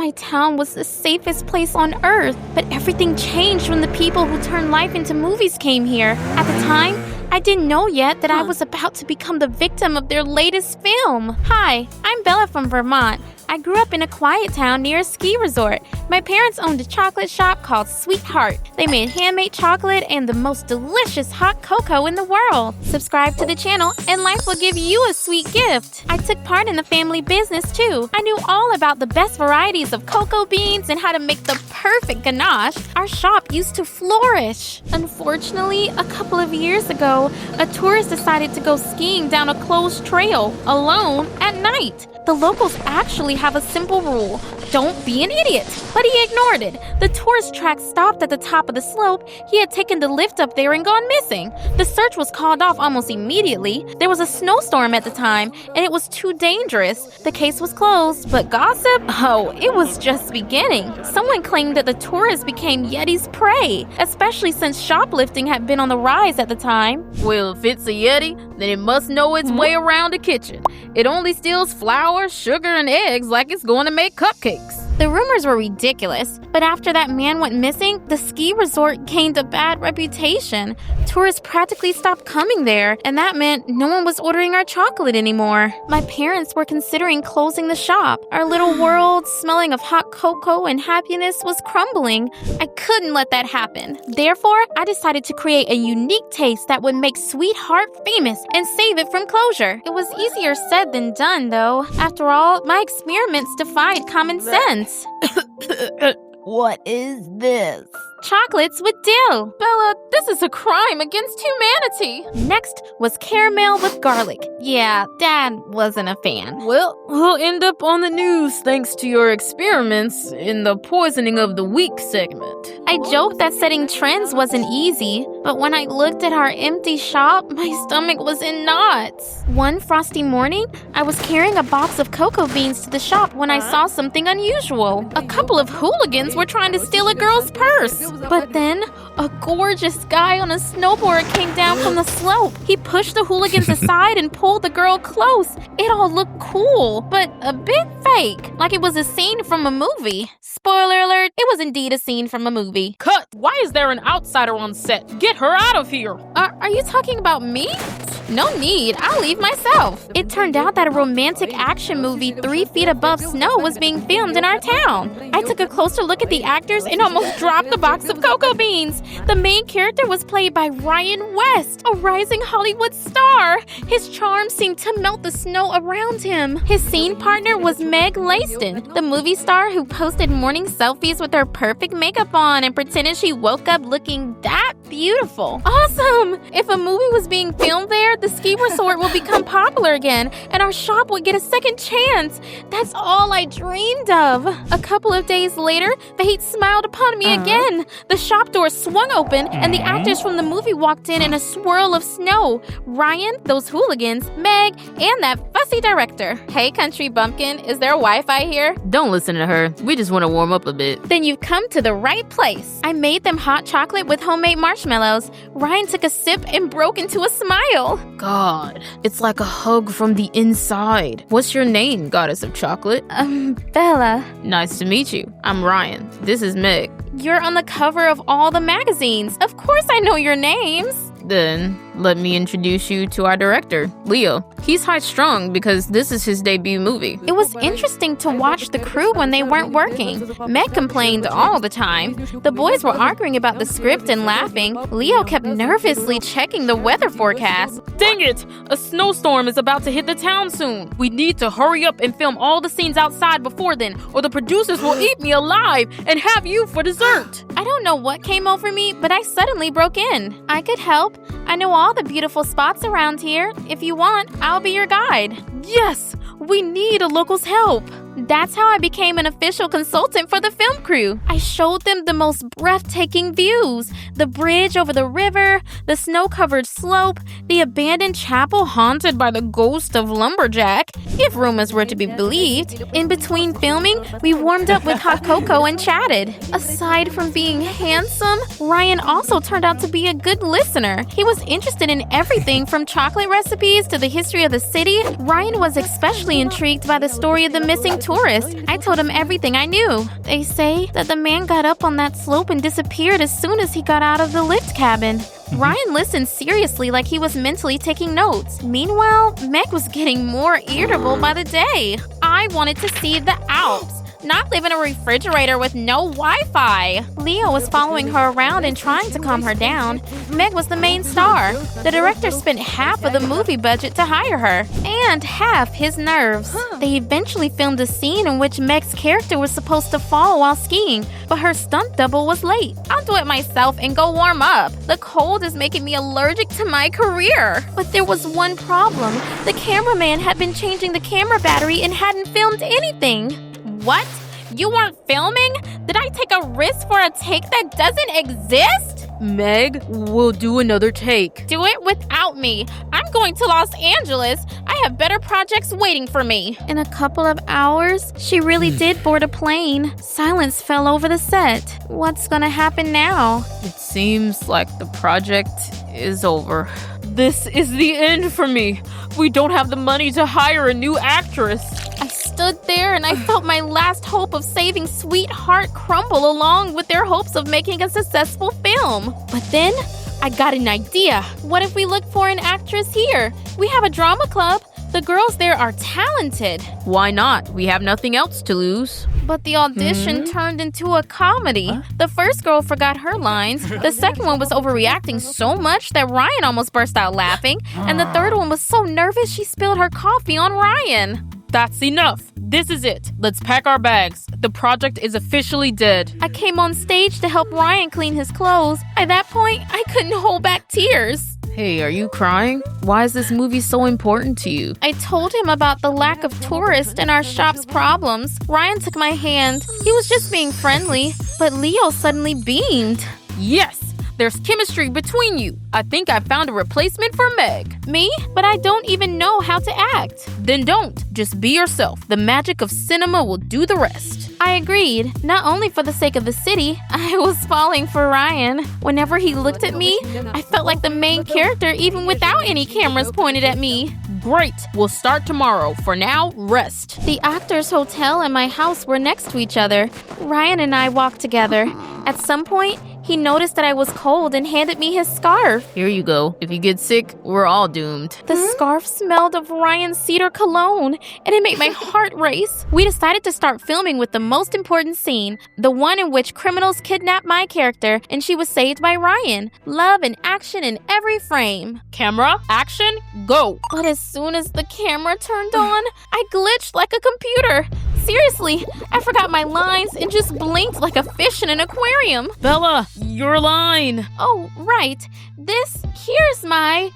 my town was the safest place on Earth. But everything changed when the people who turned life into movies came here. At the time, I didn't know yet that I was about to become the victim of their latest film. Hi, I'm Bella from Vermont. I grew up in a quiet town near a ski resort. My parents owned a chocolate shop called Sweetheart. They made handmade chocolate and the most delicious hot cocoa in the world. Subscribe to the channel and life will give you a sweet gift. I took part in the family business too. I knew all about the best varieties of cocoa beans and how to make the perfect ganache. Our shop used to flourish. Unfortunately, a couple of years ago, a tourist decided to go skiing down a closed trail alone at night. The locals actually have a simple rule: don't be an idiot. But he ignored it. The tourist track stopped at the top of the slope. He had taken the lift up there and gone missing. The search was called off almost immediately. There was a snowstorm at the time, and it was too dangerous. The case was closed, but gossip? Oh, it was just beginning. Someone claimed that the tourist became Yeti's prey, especially since shoplifting had been on the rise at the time. Well, if it's a Yeti, then it must know its way around the kitchen. It only steals flour, sugar, and eggs like it's going to make cupcakes. The rumors were ridiculous, but after that man went missing, the ski resort gained a bad reputation. Tourists practically stopped coming there, and that meant no one was ordering our chocolate anymore. My parents were considering closing the shop. Our little world, smelling of hot cocoa and happiness, was crumbling. I couldn't let that happen. Therefore, I decided to create a unique taste that would make Sweetheart famous and save it from closure. It was easier said than done, though. After all, my experiments defied common sense. What is this? Chocolates with dill. Bella, this is a crime against humanity. Next was caramel with garlic. Yeah, Dad wasn't a fan. Well, we'll end up on the news thanks to your experiments in the poisoning of the week segment. I joked that setting trends wasn't easy, but when I looked at our empty shop, my stomach was in knots. One frosty morning, I was carrying a box of cocoa beans to the shop when I saw something unusual. A couple of hooligans were trying to steal a girl's purse. But then, a gorgeous guy on a snowboard came down from the slope. He pushed the hooligans aside and pulled the girl close. It all looked cool, but a bit fake, like it was a scene from a movie. Spoiler alert, it was indeed a scene from a movie. Cut! Why is there an outsider on set? Get her out of here! Are you talking about me? No need, I'll leave myself. It turned out that a romantic action movie 3 Feet Above Snow was being filmed in our town. I took a closer look at the actors and almost dropped the box of cocoa beans. The main character was played by Ryan West, a rising Hollywood star. His charm seemed to melt the snow around him. His scene partner was Meg Layston, the movie star who posted morning selfies with her perfect makeup on and pretended she woke up looking that beautiful. Awesome! If a movie was being filmed there, the ski resort will become popular again, and our shop would get a second chance. That's all I dreamed of. A couple of days later, fate smiled upon me again. The shop door swung open, and the actors from the movie walked in a swirl of snow. Ryan, those hooligans, Meg, and that fussy director. Hey, country bumpkin, is there Wi-Fi here? Don't listen to her. We just want to warm up a bit. Then you've come to the right place. I made them hot chocolate with homemade marshmallows. Ryan took a sip and broke into a smile. God, it's like a hug from the inside. What's your name, goddess of chocolate? Bella. Nice to meet you. I'm Ryan. This is Meg. You're on the cover of all the magazines. Of course I know your names. Then, let me introduce you to our director, Leo. He's high-strung because this is his debut movie. It was interesting to watch the crew when they weren't working. Meg complained all the time. The boys were arguing about the script and laughing. Leo kept nervously checking the weather forecast. Dang it! A snowstorm is about to hit the town soon. We need to hurry up and film all the scenes outside before then, or the producers will eat me alive and have you for dessert. I don't know what came over me, but I suddenly broke in. I could help. I know all the beautiful spots around here. If you want, I'll be your guide. Yes! We need a local's help. That's how I became an official consultant for the film crew. I showed them the most breathtaking views. The bridge over the river, the snow-covered slope, the abandoned chapel haunted by the ghost of Lumberjack, if rumors were to be believed. In between filming, we warmed up with hot cocoa and chatted. Aside from being handsome, Ryan also turned out to be a good listener. He was interested in everything from chocolate recipes to the history of the city. Ryan was especially intrigued by the story of the missing tourist. I told him everything I knew. They say that the man got up on that slope and disappeared as soon as he got out of the lift cabin. Ryan listened seriously like he was mentally taking notes. Meanwhile, Meg was getting more irritable by the day. I wanted to see the Alps, not live in a refrigerator with no Wi-Fi. Leo was following her around and trying to calm her down. Meg was the main star. The director spent half of the movie budget to hire her, and half his nerves. They eventually filmed a scene in which Meg's character was supposed to fall while skiing, but her stunt double was late. I'll do it myself and go warm up. The cold is making me allergic to my career. But there was one problem. The cameraman had been changing the camera battery and hadn't filmed anything. What? You weren't filming? Did I take a risk for a take that doesn't exist? Meg, we'll do another take. Do it without me. I'm going to Los Angeles. I have better projects waiting for me. In a couple of hours, she really did board a plane. Silence fell over the set. What's gonna happen now? It seems like the project is over. This is the end for me. We don't have the money to hire a new actress. I stood there and I felt my last hope of saving Sweetheart crumble along with their hopes of making a successful film. But then I got an idea. What if we look for an actress here? We have a drama club. The girls there are talented. Why not? We have nothing else to lose. But the audition turned into a comedy. The first girl forgot her lines. The second one was overreacting so much that Ryan almost burst out laughing. And the third one was so nervous she spilled her coffee on Ryan. That's enough. This is it. Let's pack our bags. The project is officially dead. I came on stage to help Ryan clean his clothes. At that point, I couldn't hold back tears. Hey, are you crying? Why is this movie so important to you? I told him about the lack of tourists and our shop's problems. Ryan took my hand. He was just being friendly, but Leo suddenly beamed. Yes! There's chemistry between you. I think I found a replacement for Meg. Me? But I don't even know how to act. Then don't. Just be yourself. The magic of cinema will do the rest. I agreed. Not only for the sake of the city, I was falling for Ryan. Whenever he looked at me, I felt like the main character even without any cameras pointed at me. Great. We'll start tomorrow. For now, rest. The Actors Hotel and my house were next to each other. Ryan and I walked together. At some point, he noticed that I was cold and handed me his scarf. Here you go. If you get sick, we're all doomed. The scarf smelled of Ryan's cedar cologne, and it made my heart race. We decided to start filming with the most important scene, the one in which criminals kidnapped my character and she was saved by Ryan. Love and action in every frame. Camera, action, go. But as soon as the camera turned on, I glitched like a computer. Seriously, I forgot my lines and just blinked like a fish in an aquarium. Bella, your line. Oh, right. Here's my,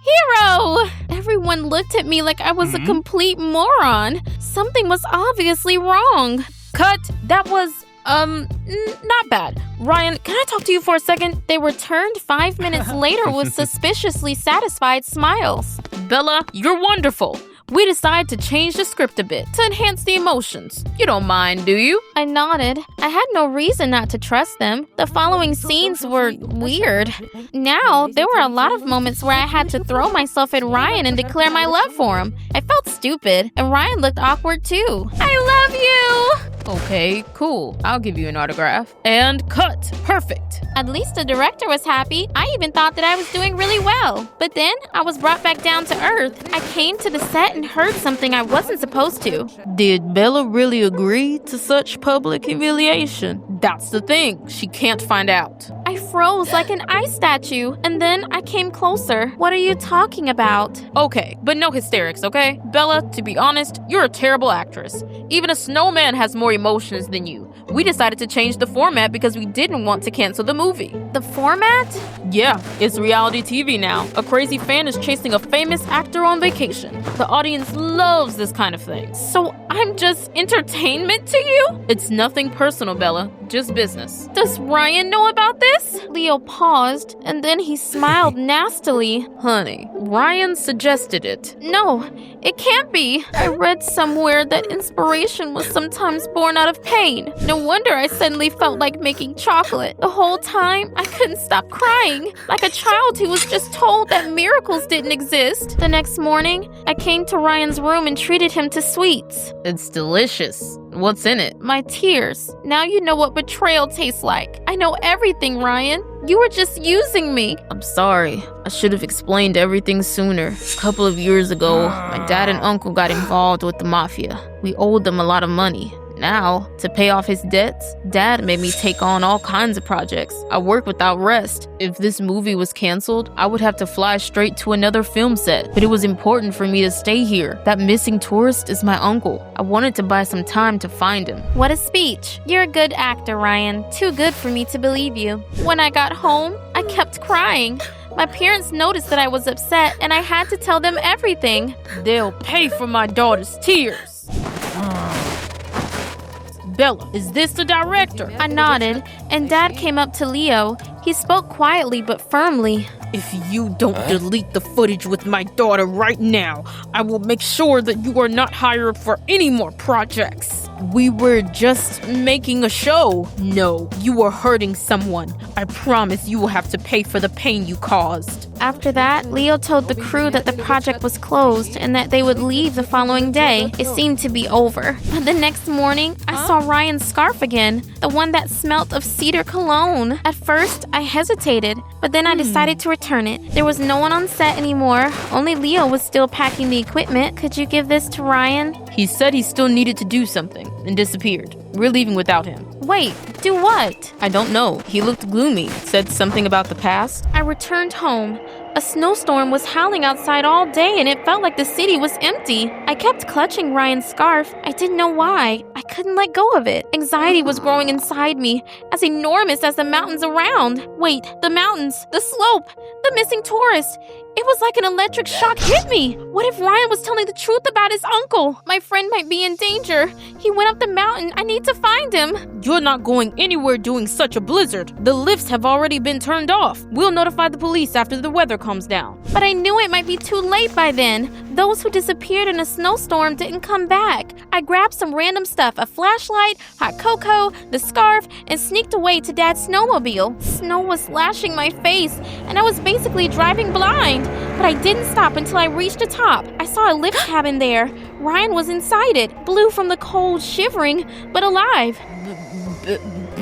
hero! Everyone looked at me like I was a complete moron. Something was obviously wrong. Cut. That was, not bad. Ryan, can I talk to you for a second? They returned 5 minutes later with suspiciously satisfied smiles. Bella, you're wonderful. We decided to change the script a bit to enhance the emotions. You don't mind, do you? I nodded. I had no reason not to trust them. The following scenes were weird. Now, there were a lot of moments where I had to throw myself at Ryan and declare my love for him. I felt stupid, and Ryan looked awkward too. I love you! Okay, cool. I'll give you an autograph. And cut. Perfect. At least the director was happy. I even thought that I was doing really well. But then I was brought back down to earth. I came to the set and heard something I wasn't supposed to. Did Bella really agree to such public humiliation? That's the thing. She can't find out. I froze like an ice statue, and then I came closer. What are you talking about? Okay, but no hysterics, okay? Bella, to be honest, you're a terrible actress. Even a snowman has more emotions than you. We decided to change the format because we didn't want to cancel the movie. The format? Yeah, it's reality TV now. A crazy fan is chasing a famous actor on vacation. The audience loves this kind of thing. So I'm just entertainment to you? It's nothing personal, Bella. Just business. Does Ryan know about this? Leo paused, and then he smiled nastily. Honey, Ryan suggested it. No, it can't be. I read somewhere that inspiration was sometimes born out of pain. No wonder I suddenly felt like making chocolate. The whole time, I couldn't stop crying, like a child who was just told that miracles didn't exist. The next morning, I came to Ryan's room and treated him to sweets. It's delicious. What's in it? My tears. Now you know what betrayal tastes like. I know everything, Ryan. You were just using me. I'm sorry. I should have explained everything sooner. A couple of years ago, my dad and uncle got involved with the mafia. We owed them a lot of money. Now, to pay off his debts, Dad made me take on all kinds of projects. I work without rest. If this movie was canceled, I would have to fly straight to another film set. But it was important for me to stay here. That missing tourist is my uncle. I wanted to buy some time to find him. What a speech. You're a good actor, Ryan. Too good for me to believe you. When I got home, I kept crying. My parents noticed that I was upset, and I had to tell them everything. They'll pay for my daughter's tears. Bella, is this the director? I nodded, and Dad came up to Leo. He spoke quietly but firmly. If you don't delete the footage with my daughter right now, I will make sure that you are not hired for any more projects. We were just making a show. No, you are hurting someone. I promise you will have to pay for the pain you caused. After that, Leo told the crew that the project was closed and that they would leave the following day. It seemed to be over. But the next morning, I saw Ryan's scarf again, the one that smelt of cedar cologne. At first, I hesitated, but then I decided to return it. There was no one on set anymore. Only Leo was still packing the equipment. Could you give this to Ryan? He said he still needed to do something and disappeared. We're leaving without him. Wait, do what? I don't know. He looked gloomy. Said something about the past. I returned home. A snowstorm was howling outside all day and it felt like the city was empty. I kept clutching Ryan's scarf. I didn't know why. I couldn't let go of it. Anxiety was growing inside me, as enormous as the mountains around. Wait, the mountains, the slope, the missing tourist. It was like an electric shock hit me. What if Ryan was telling the truth about his uncle? My friend might be in danger. He went up the mountain. I need to find him. You're not going anywhere during such a blizzard. The lifts have already been turned off. We'll notify the police after the weather comes down. But I knew it might be too late by then. Those who disappeared in a snowstorm didn't come back. I grabbed some random stuff, a flashlight, hot cocoa, the scarf, and sneaked away to Dad's snowmobile. Snow was lashing my face, and I was basically driving blind. But I didn't stop until I reached the top. I saw a lift cabin there. Ryan was inside it, blue from the cold, shivering, but alive.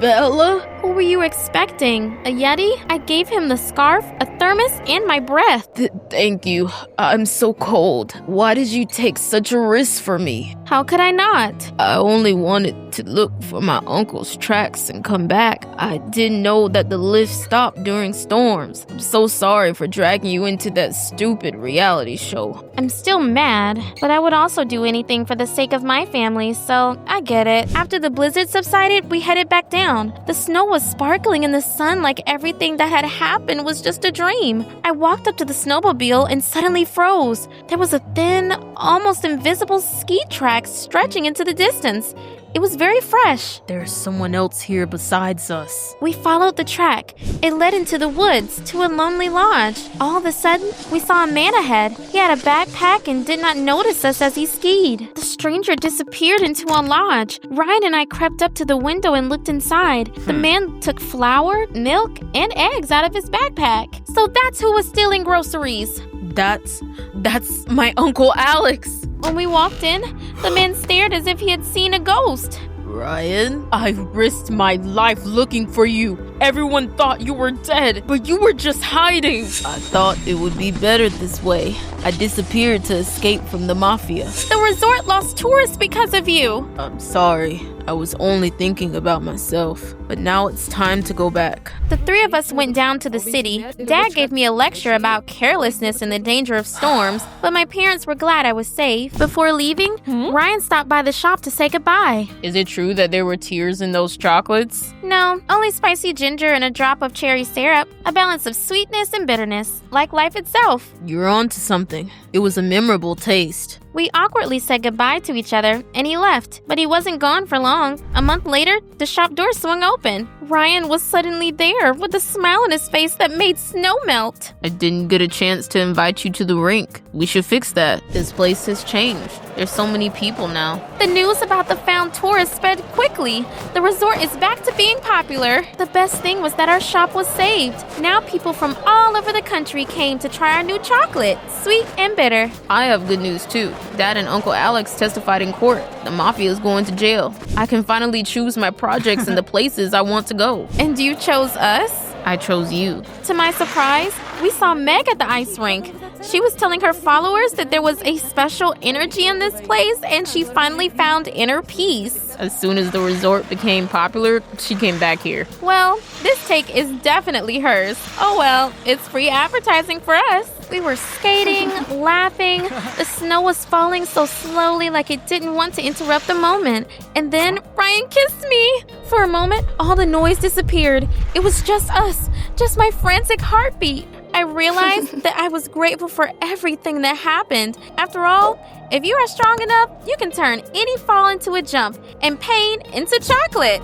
Bella? Who were you expecting? A Yeti? I gave him the scarf, a thermos, and my breath. Thank you. I'm so cold. Why did you take such a risk for me? How could I not? I only wanted to look for my uncle's tracks and come back. I didn't know that the lift stopped during storms. I'm so sorry for dragging you into that stupid reality show. I'm still mad, but I would also do anything for the sake of my family, so I get it. After the blizzard subsided, we headed back down. The snow was sparkling in the sun like everything that had happened was just a dream. I walked up to the snowmobile and suddenly froze. There was a thin, almost invisible ski track stretching into the distance. It was very fresh. There's someone else here besides us. We followed the track. It led into the woods to a lonely lodge. All of a sudden, we saw a man ahead. He had a backpack and did not notice us as he skied. The stranger disappeared into a lodge. Ryan and I crept up to the window and looked inside. The man took flour, milk, and eggs out of his backpack. So that's who was stealing groceries. That's my Uncle Alex. When we walked in, the man stared as if he had seen a ghost. Ryan, I risked my life looking for you. Everyone thought you were dead, but you were just hiding. I thought it would be better this way. I disappeared to escape from the mafia. The resort lost tourists because of you. I'm sorry. I was only thinking about myself. But now it's time to go back. The three of us went down to the city. Dad gave me a lecture about carelessness and the danger of storms, but my parents were glad I was safe. Before leaving, Ryan stopped by the shop to say goodbye. Is it true that there were tears in those chocolates? No, only spicy ginger and a drop of cherry syrup, a balance of sweetness and bitterness, like life itself. You're on to something. It was a memorable taste. We awkwardly said goodbye to each other, and he left, but he wasn't gone for long. A month later, the shop door swung open. Ryan was suddenly there with a smile on his face that made snow melt. I didn't get a chance to invite you to the rink. We should fix that. This place has changed. There's so many people now. The news about the found tourist spread quickly. The resort is back to being popular. The best thing was that our shop was saved. Now people from all over the country came to try our new chocolate, sweet and bitter. I have good news too. Dad and Uncle Alex testified in court. The mafia is going to jail. I can finally choose my projects and the places I want to go. And you chose us? I chose you. To my surprise, we saw Meg at the ice rink. She was telling her followers that there was a special energy in this place and she finally found inner peace. As soon as the resort became popular, she came back here. Well, this take is definitely hers. Oh well, it's free advertising for us. We were skating, laughing. The snow was falling so slowly like it didn't want to interrupt the moment. And then Ryan kissed me. For a moment, all the noise disappeared. It was just us, just my frantic heartbeat. I realized that I was grateful for everything that happened. After all, if you are strong enough, you can turn any fall into a jump and pain into chocolate.